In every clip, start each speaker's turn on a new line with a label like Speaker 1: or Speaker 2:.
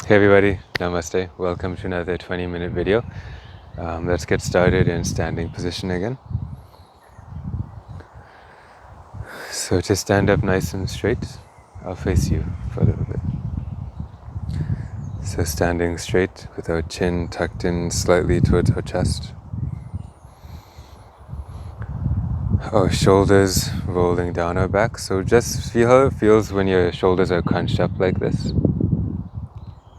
Speaker 1: Hey everybody, Namaste. Welcome to another 20-minute video. Let's get started in standing position again. So to stand up nice and straight, I'll face you for a little bit. So standing straight with our chin tucked in slightly towards our chest. Our shoulders rolling down our back. So just feel how it feels when your shoulders are crunched up like this.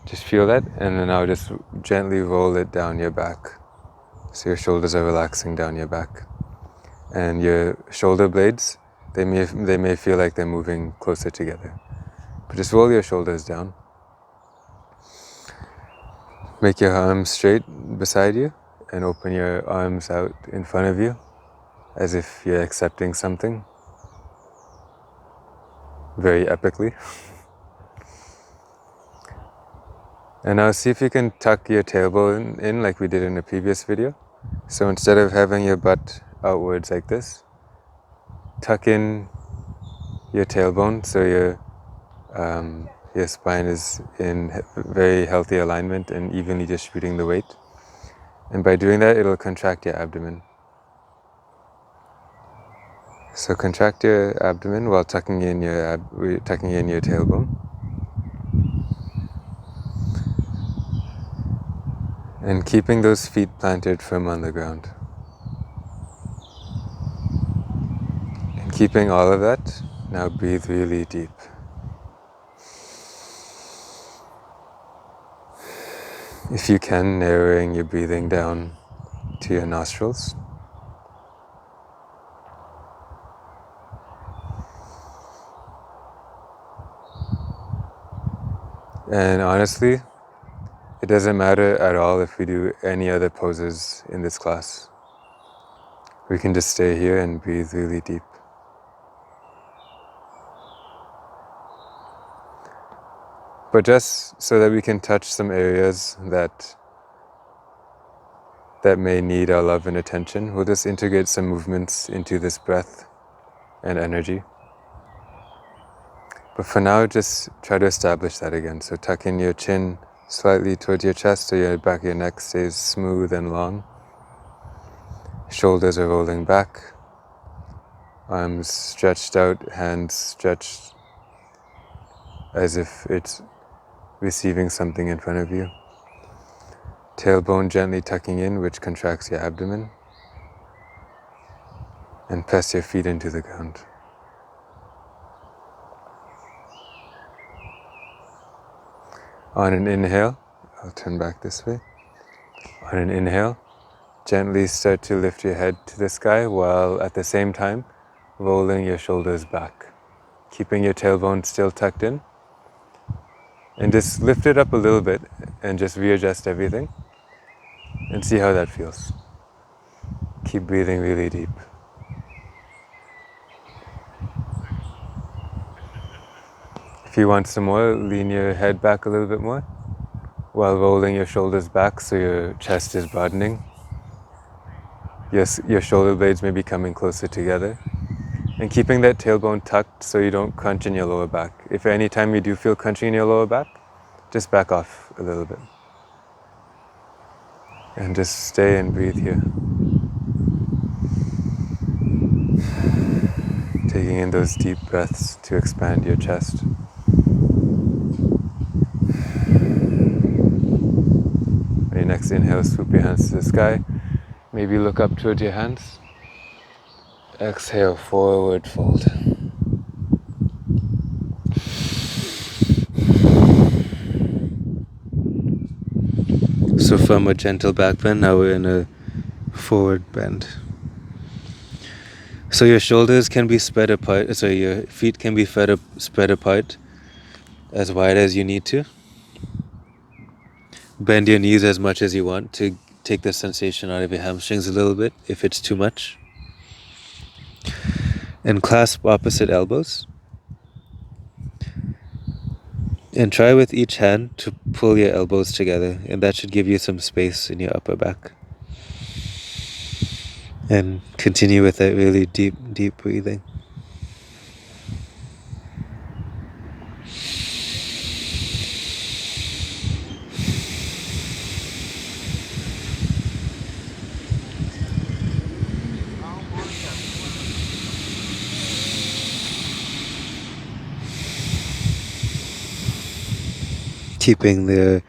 Speaker 1: Just feel that, and then I'll just gently roll it down your back. So your shoulders are relaxing down your back. And your shoulder blades, they may feel like they're moving closer together. But just roll your shoulders down. Make your arms straight beside you and open your arms out in front of you as if you're accepting something very epically. And now see if you can tuck your tailbone in like we did in the previous video. So instead of having your butt outwards like this, tuck in your tailbone so your spine is in very healthy alignment and evenly distributing the weight. And by doing that, it'll contract your abdomen. So contract your abdomen while tucking in your tailbone. And keeping those feet planted firm on the ground. And keeping all of that, now breathe really deep. If you can, narrowing your breathing down to your nostrils. And honestly, it doesn't matter at all if we do any other poses in this class. We can just stay here and breathe really deep. But just so that we can touch some areas that may need our love and attention, we'll just integrate some movements into this breath and energy. But for now, just try to establish that again. So tuck in your chin slightly towards your chest so your back of your neck stays smooth and long. Shoulders are rolling back. Arms stretched out, hands stretched as if it's receiving something in front of you. Tailbone gently tucking in, which contracts your abdomen. And press your feet into the ground. On an inhale, I'll turn back this way. On an inhale, gently start to lift your head to the sky while at the same time rolling your shoulders back. Keeping your tailbone still tucked in. And just lift it up a little bit and just readjust everything. And see how that feels. Keep breathing really deep. If you want some more, lean your head back a little bit more while rolling your shoulders back so your chest is broadening. Yes, your shoulder blades may be coming closer together. And keeping that tailbone tucked so you don't crunch in your lower back. If at any time you do feel crunching in your lower back, just back off a little bit. And just stay and breathe here. Taking in those deep breaths to expand your chest. On your next inhale, swoop your hands to the sky. Maybe look up towards your hands. Exhale, forward fold. So from a gentle back bend, now we're in a forward bend. So your shoulders can be spread apart, your feet can be spread apart as wide as you need to. Bend your knees as much as you want to take the sensation out of your hamstrings a little bit if it's too much. And clasp opposite elbows. And try with each hand to pull your elbows together, and that should give you some space in your upper back. And continue with that really deep, deep breathing.
Speaker 2: keeping the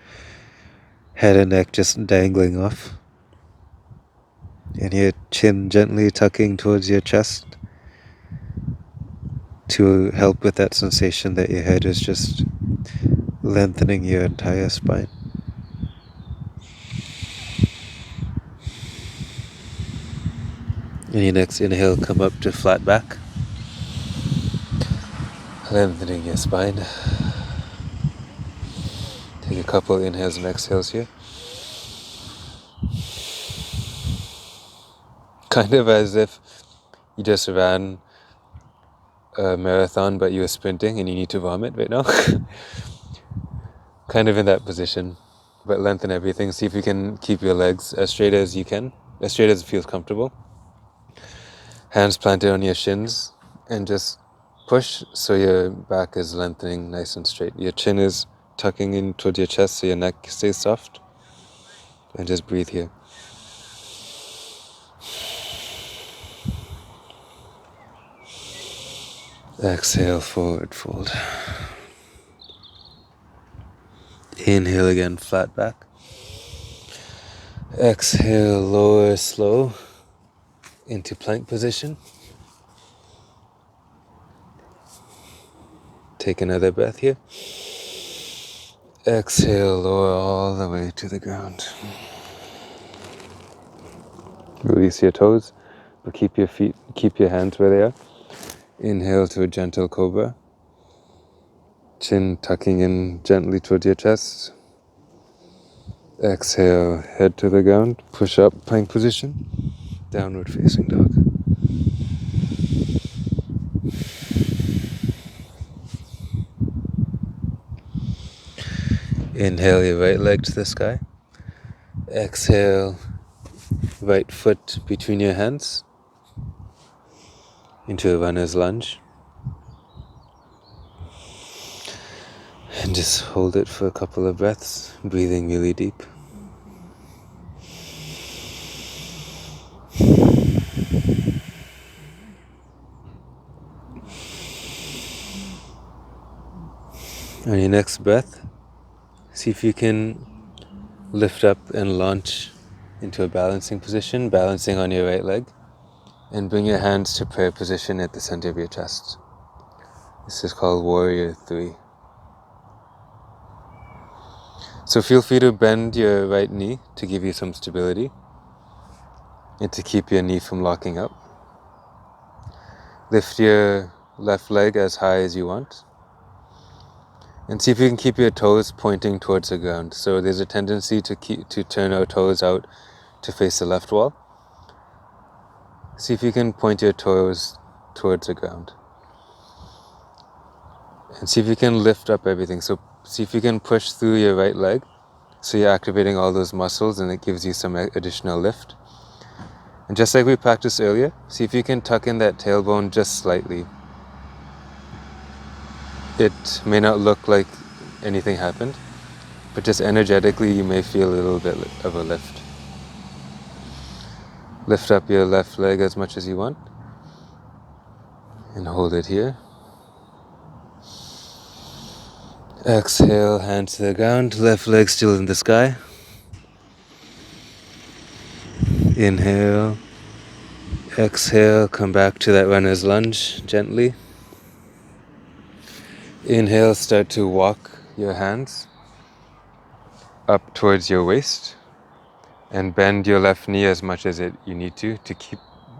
Speaker 2: head and neck just dangling off, and your chin gently tucking towards your chest to help with that sensation that your head is just lengthening your entire spine. And your next inhale, come up to flat back, lengthening your spine. Take a couple inhales and exhales here. Kind of as if you just ran a marathon but you were sprinting and you need to vomit right now. Kind of in that position, but lengthen everything. See if you can keep your legs as straight as you can, as straight as it feels comfortable. Hands planted on your shins and just push so your back is lengthening nice and straight. Your chin is tucking in towards your chest so your neck stays soft. And just breathe here. Exhale, forward fold. Inhale again, flat back. Exhale, lower slow into plank position. Take another breath here. Exhale, lower all the way to the ground. Release your toes, but keep your hands where they are. Inhale to a gentle cobra. Chin tucking in gently towards your chest. Exhale, head to the ground. Push up, plank position. Downward facing dog. Inhale your right leg to the sky. Exhale, right foot between your hands into a runner's lunge. And just hold it for a couple of breaths, breathing really deep. On your next breath, see if you can lift up and launch into a balancing position, balancing on your right leg, and bring your hands to prayer position at the center of your chest. This is called Warrior 3. So feel free to bend your right knee to give you some stability and to keep your knee from locking up. Lift your left leg as high as you want. And see if you can keep your toes pointing towards the ground. So there's a tendency to turn our toes out to face the left wall. See if you can point your toes towards the ground. And see if you can lift up everything. So see if you can push through your right leg. So you're activating all those muscles and it gives you some additional lift. And just like we practiced earlier, see if you can tuck in that tailbone just slightly. It may not look like anything happened, but just energetically you may feel a little bit of a lift. Lift up your left leg as much as you want and hold it here. Exhale, hands to the ground, left leg still in the sky. Inhale. Exhale, come back to that runner's lunge gently. Inhale, start to walk your hands up towards your waist and bend your left knee as much as you need to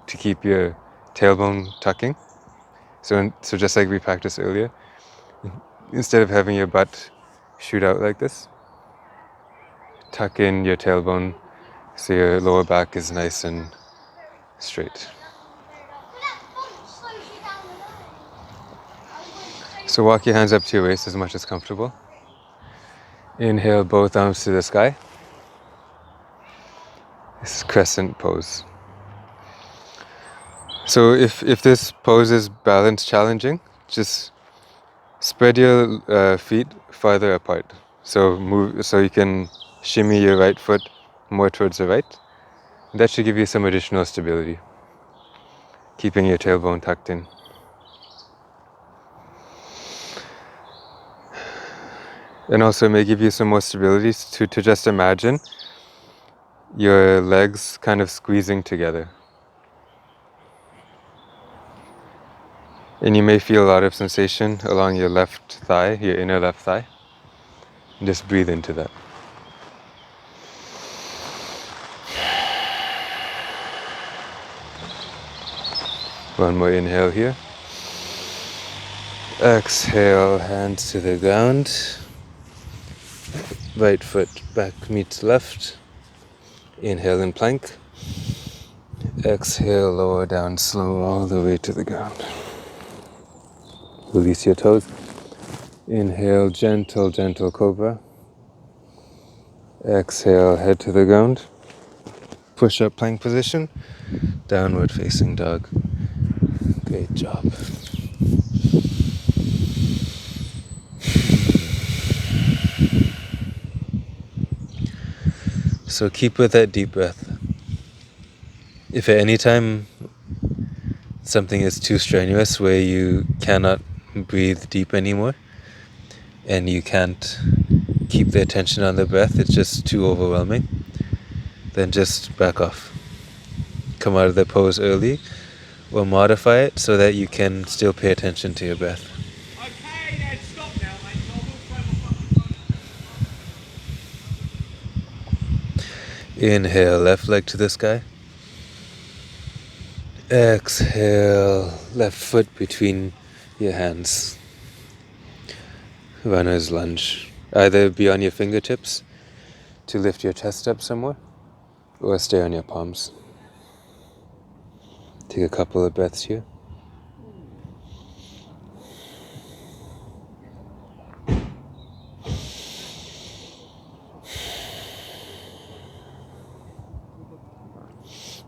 Speaker 2: keep your tailbone tucking. So just like we practiced earlier, instead of having your butt shoot out like this, tuck in your tailbone so your lower back is nice and straight. So walk your hands up to your waist as much as comfortable. Inhale, both arms to the sky. This is crescent pose. So if this pose is balance challenging, just spread your feet farther apart. So you can shimmy your right foot more towards the right. That should give you some additional stability, keeping your tailbone tucked in. And also it may give you some more stability to just imagine your legs kind of squeezing together. And you may feel a lot of sensation along your left thigh, your inner left thigh. Just breathe into that. One more inhale here. Exhale, hands to the ground. Right foot back meets left. Inhale in plank. Exhale, lower down slow all the way to the ground. Release your toes. Inhale, gentle, gentle cobra. Exhale, head to the ground. Push up plank position. Downward facing dog. Great job. So keep with that deep breath. If at any time something is too strenuous where you cannot breathe deep anymore and you can't keep the attention on the breath, it's just too overwhelming, then just back off. Come out of the pose early or modify it so that you can still pay attention to your breath.
Speaker 3: Okay, then stop now, mate.
Speaker 2: Inhale, left leg to the sky. Exhale, left foot between your hands. Runner's lunge. Either be on your fingertips to lift your chest up somewhere, or stay on your palms. Take a couple of breaths here.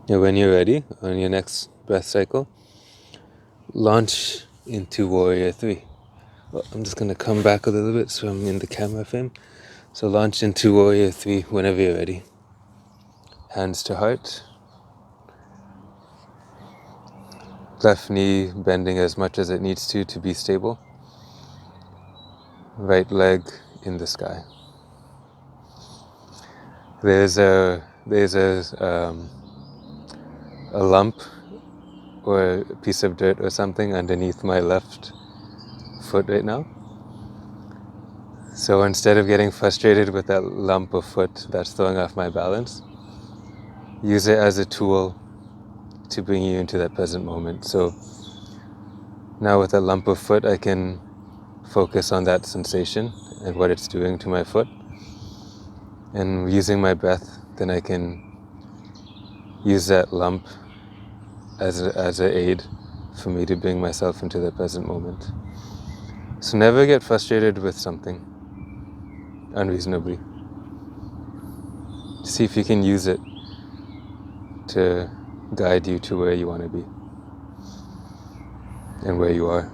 Speaker 2: Now when you're ready, on your next breath cycle, launch into Warrior 3. Well, I'm just going to come back a little bit so I'm in the camera frame. So launch into Warrior 3 whenever you're ready. Hands to heart. Left knee bending as much as it needs to be stable. Right leg in the sky. There's a lump or a piece of dirt or something underneath my left foot right now. So instead of getting frustrated with that lump of foot that's throwing off my balance, use it as a tool to bring you into that present moment. So now with that lump of foot, I can focus on that sensation and what it's doing to my foot. And using my breath, then I can use that lump as an aid for me to bring myself into the present moment. So never get frustrated with something unreasonably. See if you can use it to guide you to where you want to be and where you are.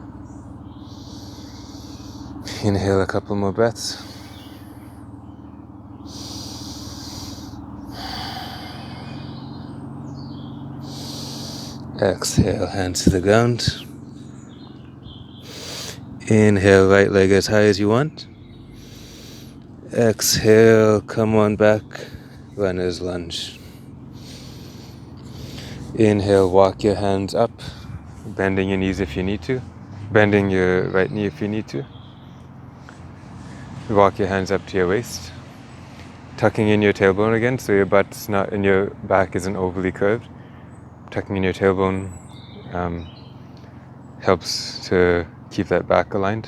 Speaker 2: Inhale a couple more breaths. Exhale, hands to the ground. Inhale, right leg as high as you want. Exhale, come on back, runner's lunge. Inhale, walk your hands up, bending your knees if you need to, bending your right knee if you need to. Walk your hands up to your waist, tucking in your tailbone again so your butt's not and your back isn't overly curved. Tucking in your tailbone helps to keep that back aligned.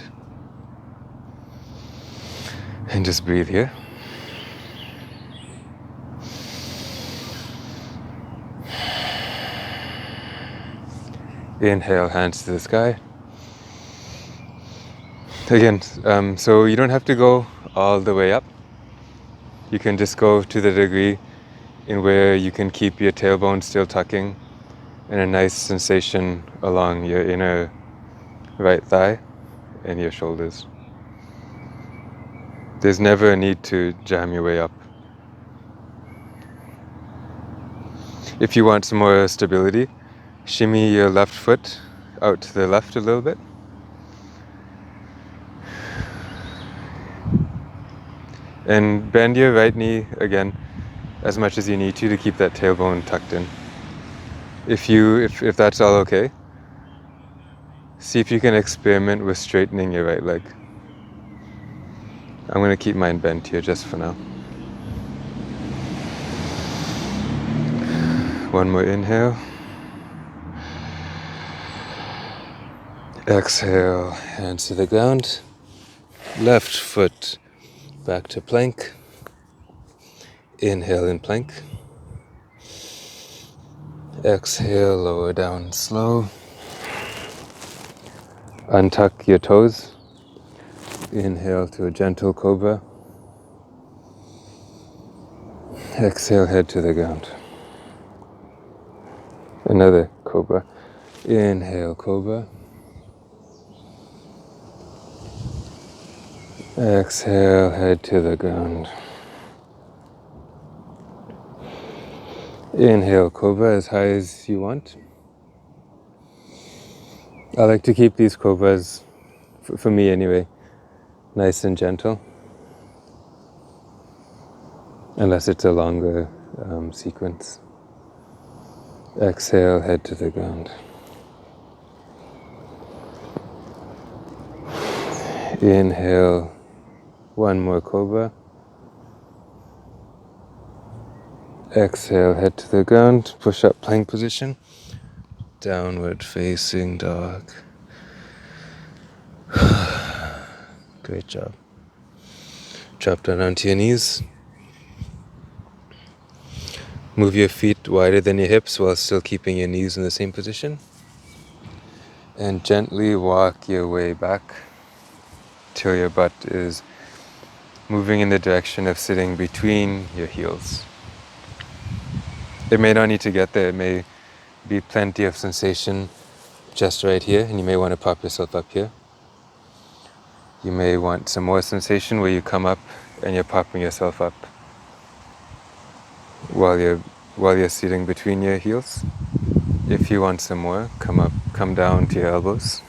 Speaker 2: And just breathe here. Inhale, hands to the sky. Again, so you don't have to go all the way up. You can just go to the degree in where you can keep your tailbone still tucking and a nice sensation along your inner right thigh and your shoulders. There's never a need to jam your way up. If you want some more stability, shimmy your left foot out to the left a little bit. And bend your right knee again as much as you need to keep that tailbone tucked in. If that's all okay, see if you can experiment with straightening your right leg. I'm going to keep mine bent here just for now. One more inhale. Exhale, hands to the ground. Left foot back to plank. Inhale in plank. Exhale, lower down slow. Untuck your toes. Inhale to a gentle cobra. Exhale, head to the ground. Another cobra. Inhale, cobra. Exhale, head to the ground. Inhale, cobra as high as you want. I like to keep these cobras, for me anyway, nice and gentle. Unless it's a longer sequence. Exhale, head to the ground. Inhale, one more cobra. Exhale, head to the ground, push up plank position. Downward facing dog. Great job. Drop down onto your knees. Move your feet wider than your hips while still keeping your knees in the same position. And gently walk your way back till your butt is moving in the direction of sitting between your heels. It may not need to get there. It may be plenty of sensation just right here, and you may want to pop yourself up here. You may want some more sensation where you come up and you're popping yourself up while you're sitting between your heels. If you want some more, come down to your elbows.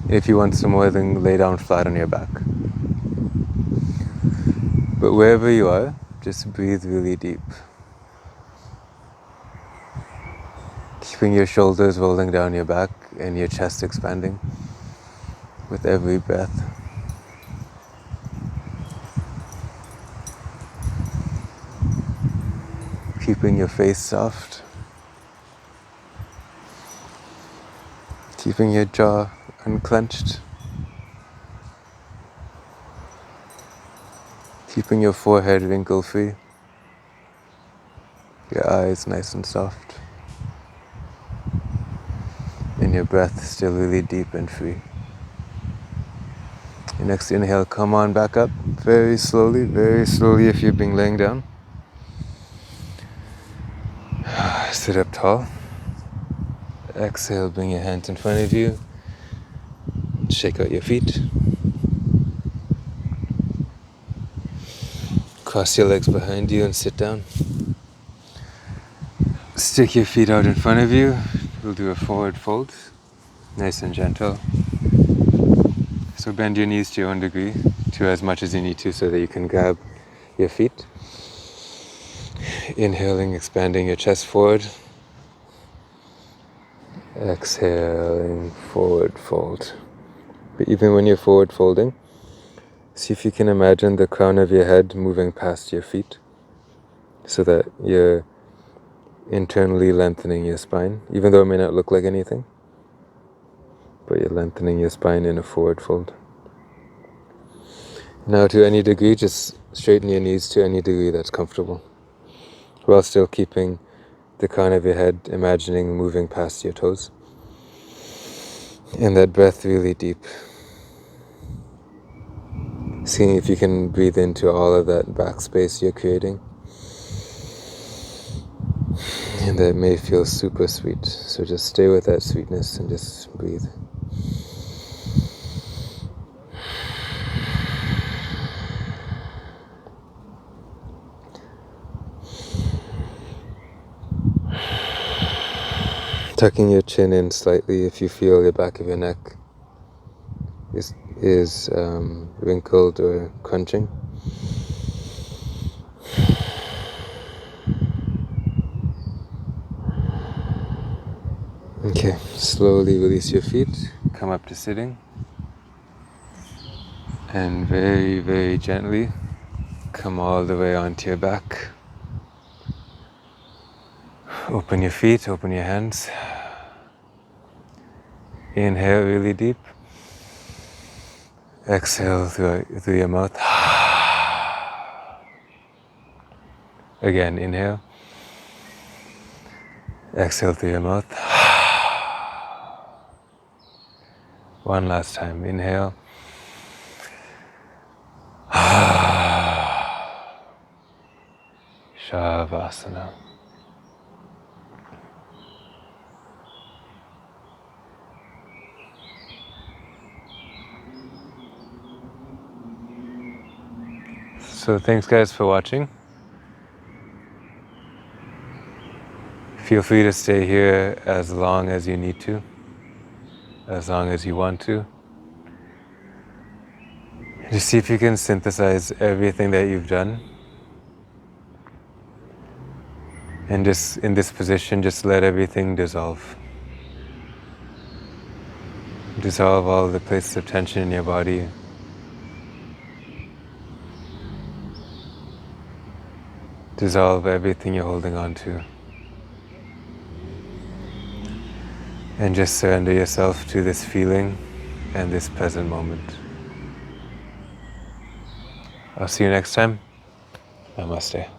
Speaker 2: If you want some more, then lay down flat on your back. But wherever you are, just breathe really deep. Keeping your shoulders rolling down your back and your chest expanding with every breath. Keeping your face soft. Keeping your jaw unclenched. Keeping your forehead wrinkle-free. Your eyes nice and soft. And your breath still really deep and free. Your next inhale, come on back up very slowly if you've been laying down. Sit up tall. Exhale, bring your hands in front of you. Shake out your feet. Cross your legs behind you and sit down. Stick your feet out in front of you. We'll do a forward fold, nice and gentle. So bend your knees to your own degree, to as much as you need to so that you can grab your feet. Inhaling, expanding your chest forward. Exhaling, forward fold. But even when you're forward folding, see if you can imagine the crown of your head moving past your feet so that you're internally lengthening your spine, even though it may not look like anything, but you're lengthening your spine in a forward fold. Now to any degree, just straighten your knees to any degree that's comfortable, while still keeping the crown of your head, imagining moving past your toes. And that breath really deep. Seeing if you can breathe into all of that back space you're creating. And that may feel super sweet. So just stay with that sweetness and just breathe. tucking your chin in slightly if you feel the back of your neck is wrinkled or crunching. Okay, slowly release your feet, come up to sitting, and very, very gently come all the way onto your back. Open your feet, open your hands. Inhale really deep. Exhale through your mouth. Again, inhale. Exhale through your mouth. One last time, inhale. Shavasana. So thanks guys for watching. Feel free to stay here as long as you need to, as long as you want to. Just see if you can synthesize everything that you've done. And just in this position, just let everything dissolve. Dissolve all the places of tension in your body. Dissolve everything you're holding on to. And just surrender yourself to this feeling and this present moment. I'll see you next time. Namaste.